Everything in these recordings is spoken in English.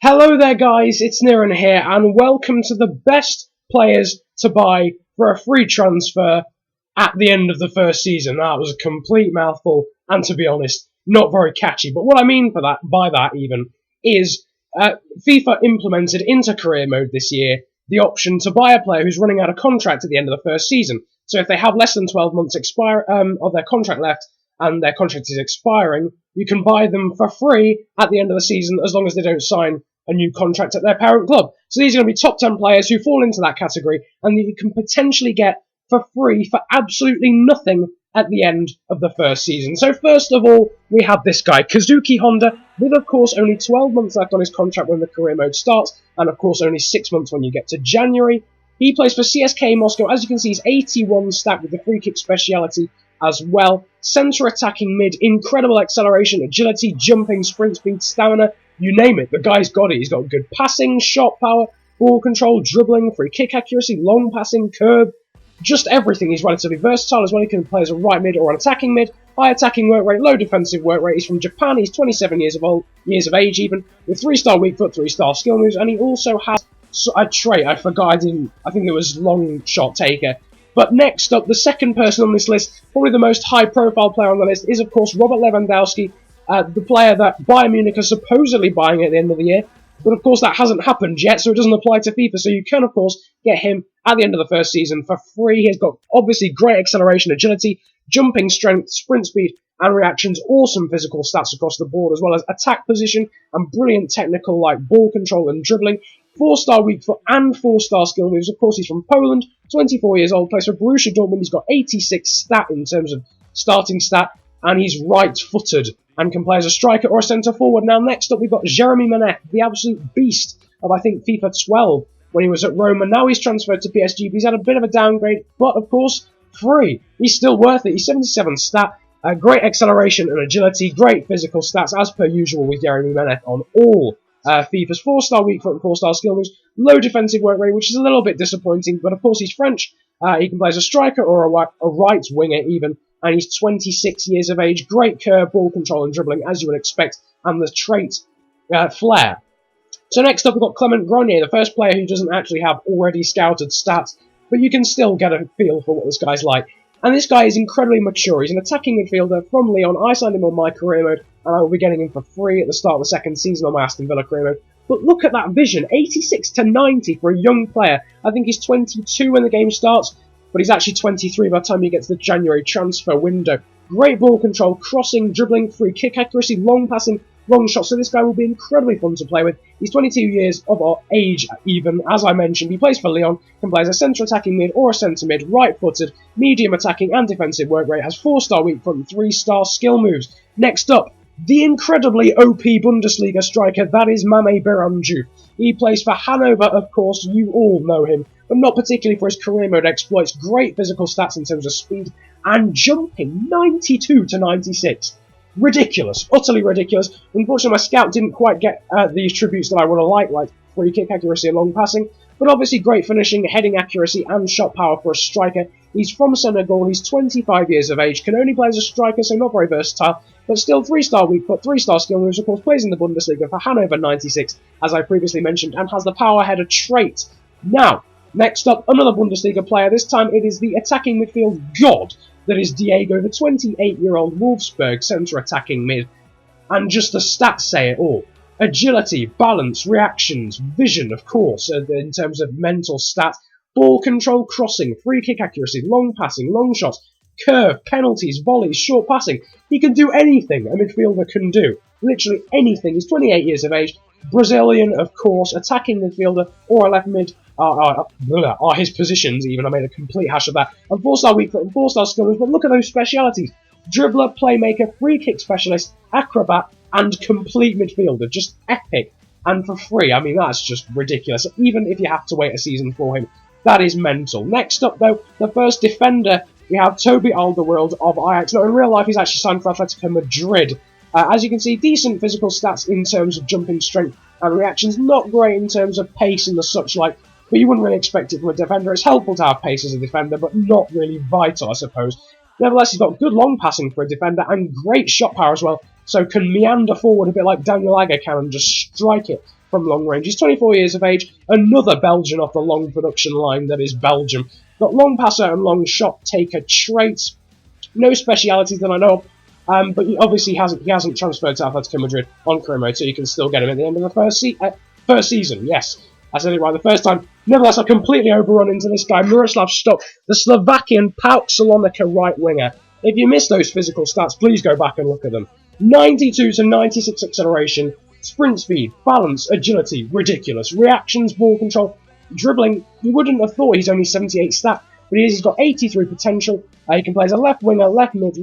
Hello there guys, it's Niran here, and welcome to the best players to buy for a free transfer at the end of the first season. That was a complete mouthful, and to be honest, not very catchy. But what I mean by that is FIFA implemented into career mode this year the option to buy a player who's running out of contract at the end of the first season. So if they have less than 12 months of their contract left, and their contract is expiring, you can buy them for free at the end of the season as long as they don't sign a new contract at their parent club. So these are going to be top 10 players who fall into that category and that you can potentially get for free for absolutely nothing at the end of the first season. So first of all, we have this guy, Kazuki Honda, with of course only 12 months left on his contract when the career mode starts, and of course only 6 months when you get to January. He plays for CSKA Moscow. As you can see, he's 81 stat with the free kick speciality as well. Centre attacking mid, incredible acceleration, agility, jumping, sprint speed, stamina, you name it. The guy's got it. He's got good passing, shot power, ball control, dribbling, free kick accuracy, long passing, curve, just everything. He's relatively versatile as well. He can play as a right mid or an attacking mid. High attacking work rate, low defensive work rate. He's from Japan. He's 27 years of age even, with 3-star weak foot, 3-star skill moves, and he also has a trait. I forgot. I think it was long shot taker. But next up, the second person on this list, probably the most high-profile player on the list, is of course Robert Lewandowski, the player that Bayern Munich are supposedly buying at the end of the year. But of course that hasn't happened yet, so it doesn't apply to FIFA. So you can of course get him at the end of the first season for free. He's got obviously great acceleration, agility, jumping strength, sprint speed, and reactions. Awesome physical stats across the board, as well as attack position and brilliant technical like ball control and dribbling. 4-star weak foot and 4-star skill moves. Of course, he's from Poland, 24 years old, plays for Borussia Dortmund. He's got 86 stat in terms of starting stat, and he's right-footed and can play as a striker or a centre-forward. Now, next up, we've got Jeremy Minette, the absolute beast of, I think, FIFA 12 when he was at Roma. Now he's transferred to PSG, but he's had a bit of a downgrade, but, of course, free. He's still worth it. He's 77 stat, great acceleration and agility, great physical stats, as per usual with Jeremy Minette on all FIFA's 4-star weak foot and 4-star skill moves, low defensive work rate, which is a little bit disappointing, but of course he's French. He can play as a striker or a right winger even, and he's 26 years of age. Great curve, ball control and dribbling, as you would expect, and the trait flair. So next up we've got Clement Grenier, the first player who doesn't actually have already scouted stats, but you can still get a feel for what this guy's like. And this guy is incredibly mature. He's an attacking midfielder from Lyon. I signed him on my career mode, and I will be getting him for free at the start of the second season on my Aston Villa career mode. But look at that vision, 86 to 90 for a young player. I think he's 22 when the game starts, but he's actually 23 by the time he gets to the January transfer window. Great ball control, crossing, dribbling, free kick accuracy, long passing, long shots. So this guy will be incredibly fun to play with. He's 22 years of age even, as I mentioned. He plays for Lyon, can play as a centre attacking mid or a centre mid, right-footed, medium attacking and defensive work rate, has 4-star weak foot and 3-star skill moves. Next up, the incredibly OP Bundesliga striker, that is Mame Biram. He plays for Hannover, of course, you all know him, but not particularly for his career mode exploits. Great physical stats in terms of speed and jumping, 92 to 96. Ridiculous, utterly ridiculous. Unfortunately, my scout didn't quite get these tributes that I would have liked, like free kick accuracy and long passing, but obviously great finishing, heading accuracy and shot power for a striker. He's from Senegal, he's 25 years of age, can only play as a striker, so not very versatile, but still 3-star weak foot, 3-star skill moves, of course plays in the Bundesliga for Hannover 96, as I previously mentioned, and has the power header trait. Now, next up, another Bundesliga player. This time it is the attacking midfield god that is Diego, the 28-year-old Wolfsburg centre-attacking mid. And just the stats say it all. Agility, balance, reactions, vision, of course, in terms of mental stats. Ball control, crossing, free kick accuracy, long passing, long shots, curve, penalties, volleys, short passing. He can do anything a midfielder can do. Literally anything. He's 28 years of age. Brazilian, of course, attacking midfielder or a left mid are his positions even. I made a complete hash of that. And 4-star weak foot and 4-star skill moves, but look at those specialities. Dribbler, playmaker, free kick specialist, acrobat, and complete midfielder. Just epic. And for free. I mean, that's just ridiculous. Even if you have to wait a season for him, that is mental. Next up, though, the first defender, we have Toby Alderweireld of Ajax. Now, in real life, he's actually signed for Atletico Madrid. As you can see, decent physical stats in terms of jumping strength and reactions. Not great in terms of pace and the such like, but you wouldn't really expect it from a defender. It's helpful to have pace as a defender, but not really vital, I suppose. Nevertheless, he's got good long passing for a defender and great shot power as well, so can meander forward a bit like Daniel Agger can and just strike it from long range. He's 24 years of age, another Belgian off the long production line that is Belgium. Got long passer and long shot taker traits. No specialities that I know of, but he obviously hasn't transferred to Atletico Madrid on career mode, so you can still get him at the end of the first season. Yes, I said it right the first time. Nevertheless, I completely overrun into this guy, Miroslav Stoch, the Slovakian PAOK Salonica right winger. If you missed those physical stats, please go back and look at them. 92 to 96 acceleration, sprint speed, balance, agility, ridiculous. Reactions, ball control, dribbling. You wouldn't have thought he's only 78 stat, but he's got 83 potential. He can play as a left winger, left mid,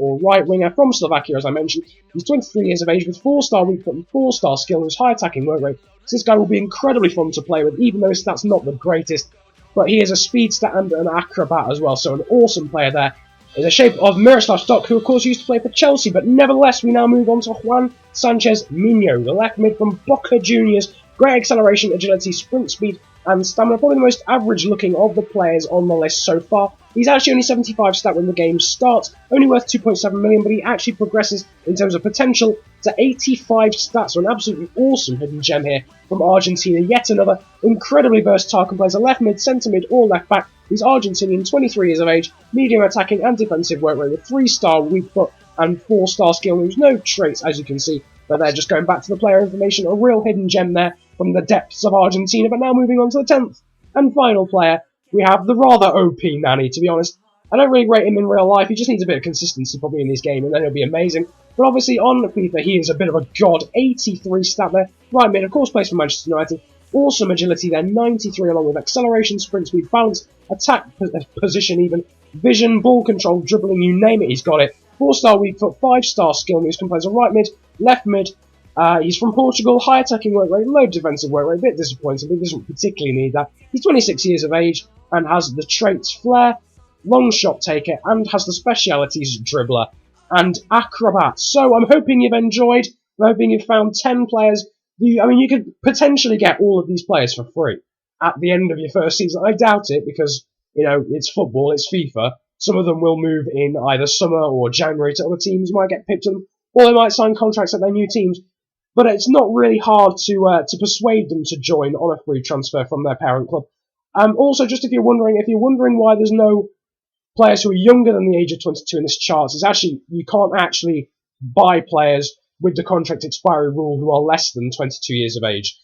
or right winger from Slovakia, as I mentioned. He's 23 years of age with 4-star weak foot and 4-star skill and his high attacking work rate. So this guy will be incredibly fun to play with, even though his stat's not the greatest. But he is a speedster and an acrobat as well, so an awesome player there. In the shape of Miroslav Stoch, who of course used to play for Chelsea, but nevertheless we now move on to Juan Sanchez Mino, the left mid from BOCA Juniors. Great acceleration, agility, sprint speed, and stamina. Probably the most average looking of the players on the list so far. He's actually only 75 stat when the game starts, only worth 2.7 million, but he actually progresses in terms of potential to 85 stats. So an absolutely awesome hidden gem here from Argentina. Yet another incredibly versatile, can play as a left mid, centre mid, or left back. He's Argentinian, 23 years of age, medium attacking and defensive work rate with 3-star weak foot and 4-star skill. There's no traits, as you can see, but they're just going back to the player information. A real hidden gem there from the depths of Argentina. But now moving on to the 10th and final player, we have the rather OP Nani, to be honest. I don't really rate him in real life. He just needs a bit of consistency probably in this game, and then he'll be amazing. But obviously on FIFA, he is a bit of a god. 83 stat there. Right mid, of course, plays for Manchester United. Awesome agility there, 93 along with acceleration, sprint speed, balance, attack position even, vision, ball control, dribbling, you name it, he's got it. 4-star weak foot, 5-star skill moves, can play as a right mid, left mid. He's from Portugal, high attacking work rate, low defensive work rate, a bit disappointing, but he doesn't particularly need that. He's 26 years of age and has the traits flair, long shot taker, and has the specialities dribbler and acrobat. So I'm hoping you've enjoyed. I'm hoping you've found 10 players. I mean, you could potentially get all of these players for free at the end of your first season. I doubt it because, you know, it's football, it's FIFA. Some of them will move in either summer or January to other teams, might get picked up, or they might sign contracts at their new teams. But it's not really hard to persuade them to join on a free transfer from their parent club. Also, just if you're wondering why there's no players who are younger than the age of 22 in this chart, is actually you can't actually buy players with the contract expiry rule who are less than 22 years of age.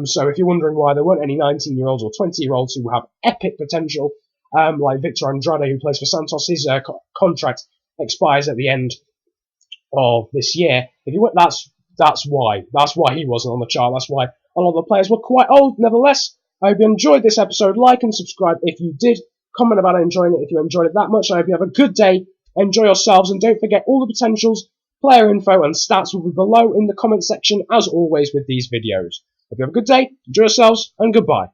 So if you're wondering why there weren't any 19-year-olds or 20-year-olds who have epic potential, like Victor Andrade, who plays for Santos, his contract expires at the end of this year. That's why he wasn't on the chart. That's why a lot of the players were quite old. Nevertheless, I hope you enjoyed this episode. Like and subscribe if you did. Comment about enjoying it if you enjoyed it that much. I hope you have a good day. Enjoy yourselves, and don't forget all the potentials, player info, and stats will be below in the comment section, as always with these videos. Hope you have a good day, enjoy yourselves, and goodbye.